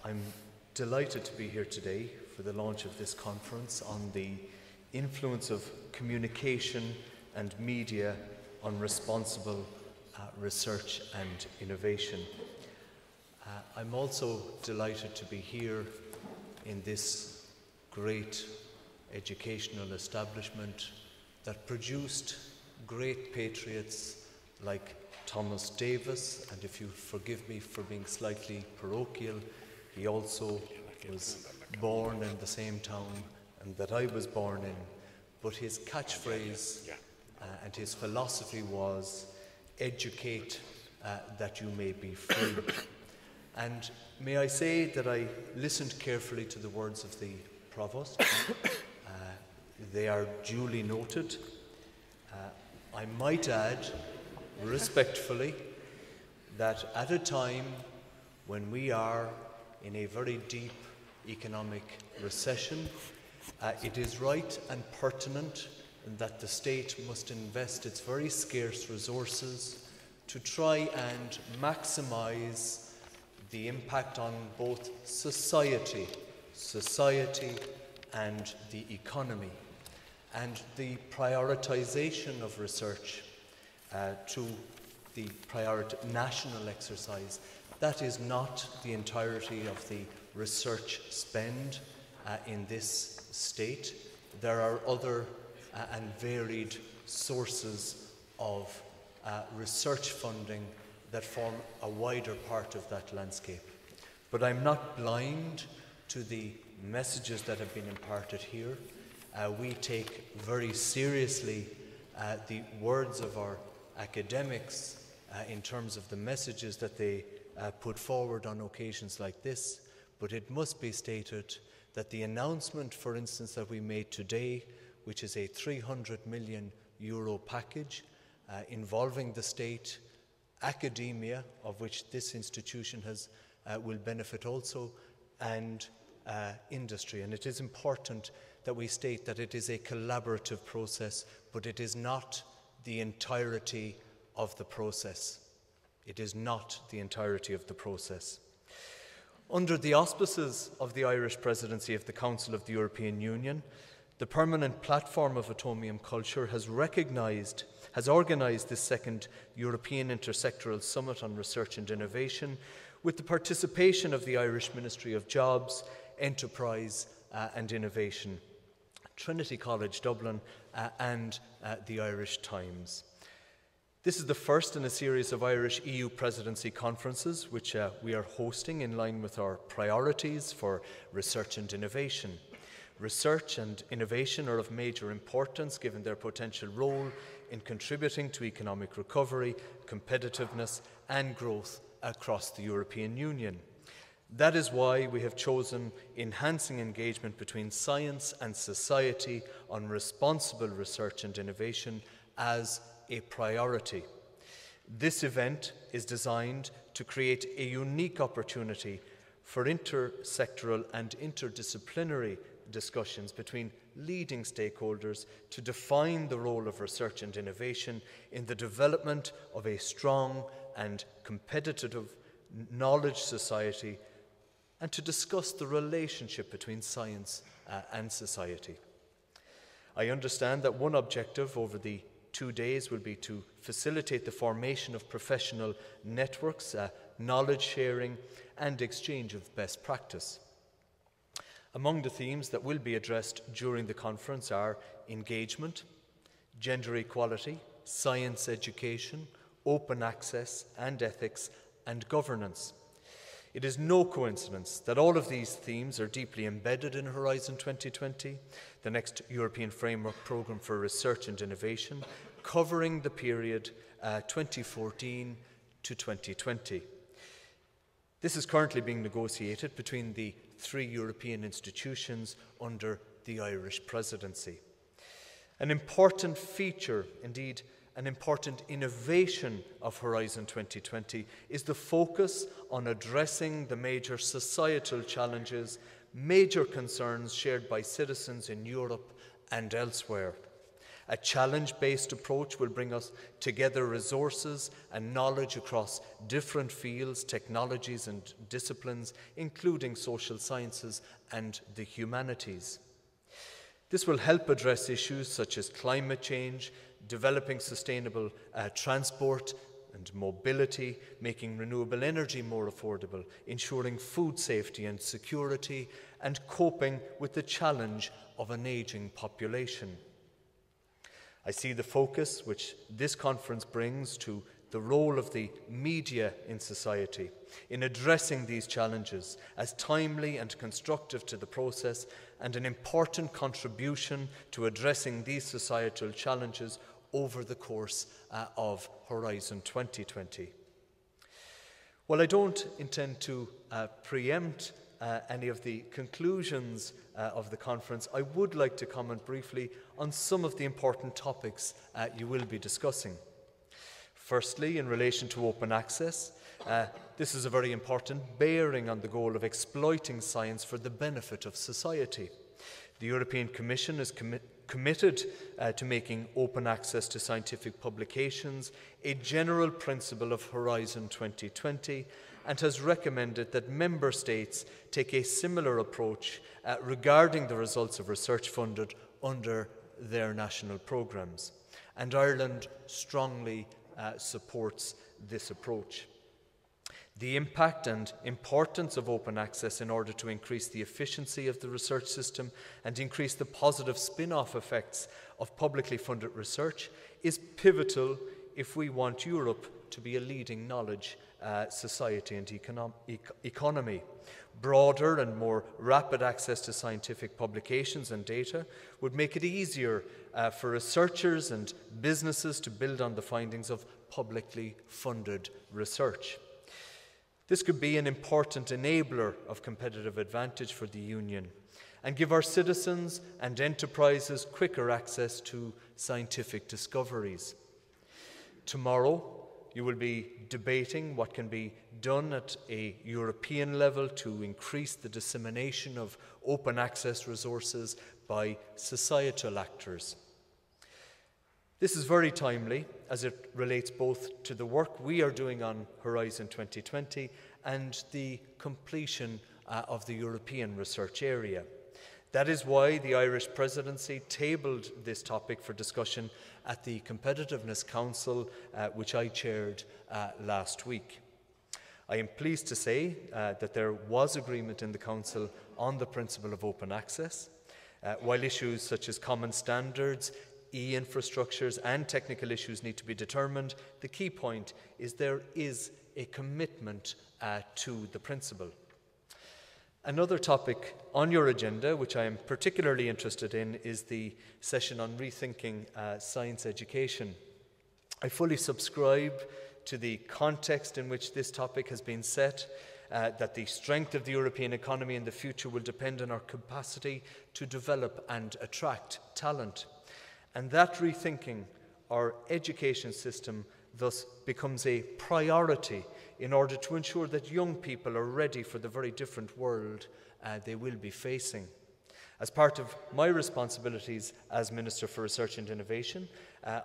I'm delighted to be here today for the launch of this conference on the influence of communication and media on responsible research and innovation. I'm also delighted to be here in this great educational establishment that produced great patriots like Thomas Davis, and if you forgive me for being slightly parochial, he also was born in the same town and that I was born in. But his catchphrase and his philosophy was, educate that you may be free. And may I say that I listened carefully to the words of the Provost. They are duly noted. I might add, respectfully, that at a time when we are in a very deep economic recession, it is right and pertinent that the state must invest its very scarce resources to try and maximize the impact on both society and the economy, and the prioritization of research to the national exercise. That is not the entirety of the research spend in this state. There are other and varied sources of research funding that form a wider part of that landscape. But I'm not blind to the messages that have been imparted here. We take very seriously the words of our academics in terms of the messages that they put forward on occasions like this, but it must be stated that the announcement, for instance, that we made today, which is a €300 million package involving the state, academia, of which this institution will benefit also, and industry. And it is important that we state that it is a collaborative process, but it is not the entirety of the process. It is not the entirety of the process. Under the auspices of the Irish Presidency of the Council of the European Union, the Permanent Platform of Atomium Culture has organised this second European Intersectoral Summit on Research and Innovation with the participation of the Irish Ministry of Jobs, Enterprise and Innovation, Trinity College Dublin and the Irish Times. This is the first in a series of Irish EU presidency conferences which we are hosting in line with our priorities for research and innovation. Research and innovation are of major importance given their potential role in contributing to economic recovery, competitiveness and growth across the European Union. That is why we have chosen enhancing engagement between science and society on responsible research and innovation as a priority. This event is designed to create a unique opportunity for intersectoral and interdisciplinary discussions between leading stakeholders to define the role of research and innovation in the development of a strong and competitive knowledge society, and to discuss the relationship between science and society. I understand that one objective over the 2 days will be to facilitate the formation of professional networks, knowledge sharing and exchange of best practice. Among the themes that will be addressed during the conference are engagement, gender equality, science education, open access and ethics, and governance. It is no coincidence that all of these themes are deeply embedded in Horizon 2020, the next European Framework Programme for Research and Innovation, covering the period 2014 to 2020. This is currently being negotiated between the 3 European institutions under the Irish Presidency. An important feature, indeed an important innovation of Horizon 2020 is the focus on addressing the major societal challenges, major concerns shared by citizens in Europe and elsewhere. A challenge-based approach will bring us together resources and knowledge across different fields, technologies and disciplines, including social sciences and the humanities. This will help address issues such as climate change, developing sustainable transport and mobility, making renewable energy more affordable, ensuring food safety and security, and coping with the challenge of an ageing population. I see the focus which this conference brings to the role of the media in society in addressing these challenges as timely and constructive to the process, and an important contribution to addressing these societal challenges over the course of Horizon 2020. Well, I don't intend to preempt any of the conclusions of the conference. I would like to comment briefly on some of the important topics you will be discussing. Firstly, in relation to open access, this is a very important bearing on the goal of exploiting science for the benefit of society. The European Commission is committed to making open access to scientific publications a general principle of Horizon 2020, and has recommended that Member States take a similar approach regarding the results of research funded under their national programmes. And Ireland strongly supports this approach. The impact and importance of open access in order to increase the efficiency of the research system and increase the positive spin-off effects of publicly funded research is pivotal if we want Europe to be a leading knowledge society and economy. Broader and more rapid access to scientific publications and data would make it easier for researchers and businesses to build on the findings of publicly funded research. This could be an important enabler of competitive advantage for the Union and give our citizens and enterprises quicker access to scientific discoveries. Tomorrow, you will be debating what can be done at a European level to increase the dissemination of open access resources by societal actors. This is very timely as it relates both to the work we are doing on Horizon 2020 and the completion of the European research area. That is why the Irish Presidency tabled this topic for discussion at the Competitiveness Council, which I chaired last week. I am pleased to say that there was agreement in the Council on the principle of open access, while issues such as common standards, e-infrastructures and technical issues need to be determined. The key point is there is a commitment to the principle. Another topic on your agenda, which I am particularly interested in, is the session on rethinking science education. I fully subscribe to the context in which this topic has been set, that the strength of the European economy in the future will depend on our capacity to develop and attract talent. And that rethinking our education system thus becomes a priority in order to ensure that young people are ready for the very different world they will be facing. As part of my responsibilities as Minister for Research and Innovation,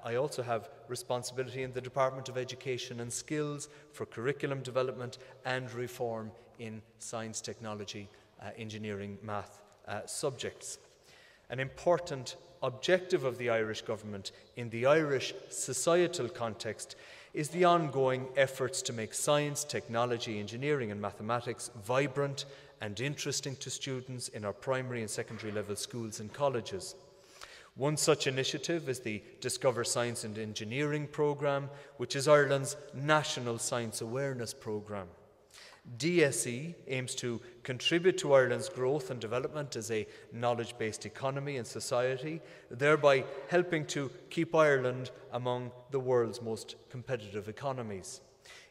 I also have responsibility in the Department of Education and Skills for curriculum development and reform in science, technology, engineering, math subjects. An important objective of the Irish government in the Irish societal context is the ongoing efforts to make science, technology, engineering and mathematics vibrant and interesting to students in our primary and secondary level schools and colleges. One such initiative is the Discover Science and Engineering programme, which is Ireland's national science awareness programme. DSE aims to contribute to Ireland's growth and development as a knowledge-based economy and society, thereby helping to keep Ireland among the world's most competitive economies.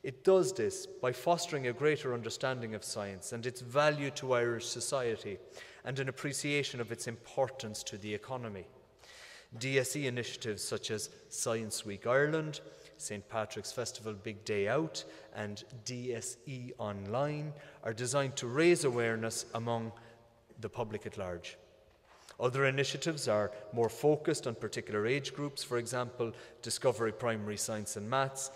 It does this by fostering a greater understanding of science and its value to Irish society and an appreciation of its importance to the economy. DSE initiatives such as Science Week Ireland, St. Patrick's Festival Big Day Out and DSE Online are designed to raise awareness among the public at large. Other initiatives are more focused on particular age groups, for example, Discovery Primary Science and Maths,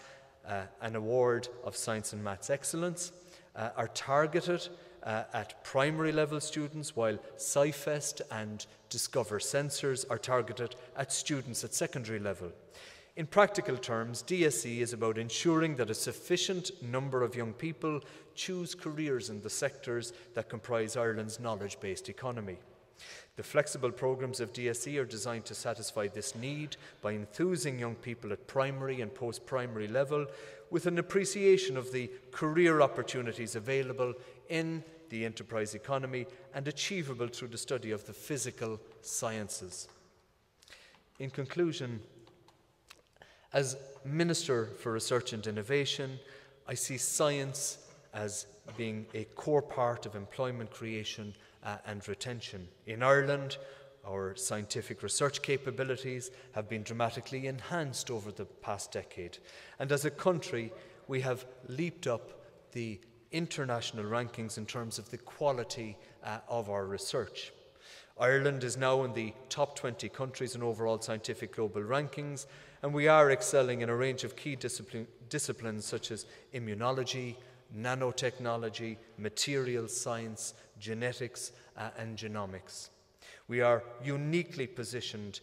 an award of Science and Maths Excellence, are targeted at primary level students, while SciFest and Discover Sensors are targeted at students at secondary level. In practical terms, DSE is about ensuring that a sufficient number of young people choose careers in the sectors that comprise Ireland's knowledge-based economy. The flexible programmes of DSE are designed to satisfy this need by enthusing young people at primary and post-primary level with an appreciation of the career opportunities available in the enterprise economy and achievable through the study of the physical sciences. In conclusion, as Minister for Research and Innovation, I see science as being a core part of employment creation and retention. In Ireland, our scientific research capabilities have been dramatically enhanced over the past decade. And as a country, we have leaped up the international rankings in terms of the quality of our research. Ireland is now in the top 20 countries in overall scientific global rankings, and we are excelling in a range of key disciplines such as immunology, nanotechnology, materials science, genetics, and genomics. We are uniquely positioned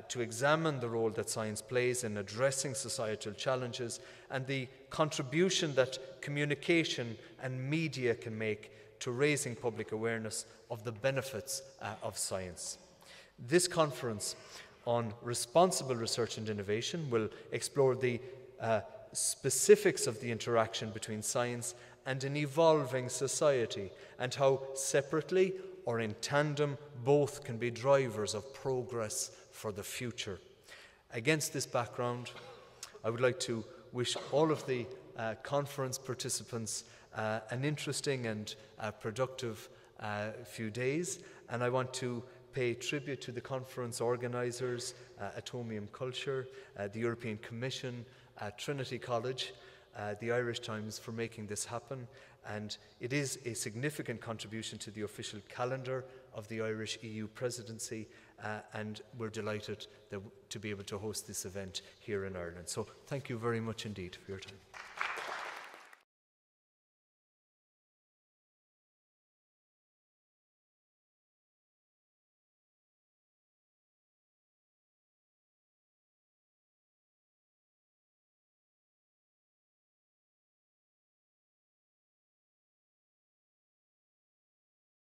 to examine the role that science plays in addressing societal challenges and the contribution that communication and media can make to raising public awareness of the benefits of science. This conference on responsible research and innovation will explore the specifics of the interaction between science and an evolving society, and how separately or in tandem both can be drivers of progress for the future. Against this background, I would like to wish all of the conference participants an interesting and productive few days, and I want to pay tribute to the conference organisers, Atomium Culture, the European Commission, Trinity College, the Irish Times for making this happen, and it is a significant contribution to the official calendar of the Irish EU presidency, and we're delighted to be able to host this event here in Ireland. So thank you very much indeed for your time.